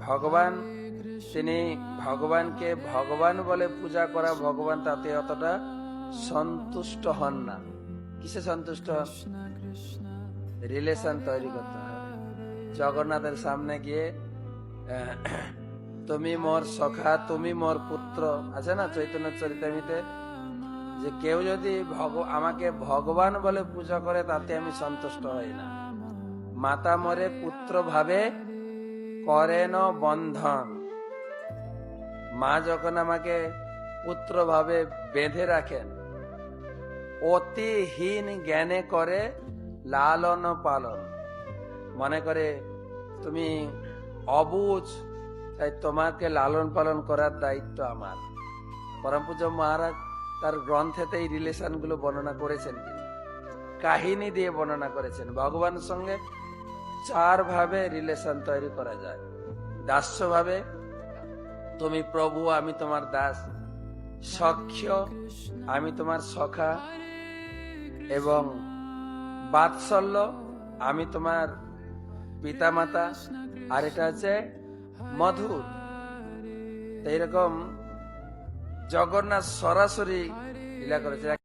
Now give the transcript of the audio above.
ভগবান, তিনি ভগবানকে ভগবান বলে পূজা করা, ভগবান তাতে অতটা সন্তুষ্ট হন না। কিসে সন্তুষ্ট হন? রিলেশন তৈরি করতে হবে। জগন্নাথের সামনে গিয়ে তুমি মোর সখা, তুমি মোর পুত্র, আছে না চৈতন্য চরিতামৃতে, যে কেউ যদি আমাকে ভগবান বলে পূজা করে তাতে আমি সন্তুষ্ট হই না। মাতা মরে পুত্র ভাবে করেন বন্ধন। মা যখন আমাকে পুত্র ভাবে বেঁধে রাখেন, অতিহীন জ্ঞানে করে লালন পালন, মনে করে তুমি অবুঝ, তাই তোমাকে লালন পালন করার দায়িত্ব আমার। পরম পূজ্য মহারাজ তার গ্রন্থেতে এই রিলেশন গুলো বর্ণনা করেছেন, কাহিনী দিয়ে বর্ণনা করেছেন। ভগবানের সঙ্গে 4 ভাবে রিলেশন তৈরি করা যায়। দাস্য ভাবে, তুমি প্রভু, আমি তোমার দাস। সখ্য, আমি তোমার সখা। এবং বাৎসল্য, আমি তোমার পিতামাতা। আর এটা হচ্ছে মধুর। এইরকম জগন্নাথ সরাসরি লীলা করেছে।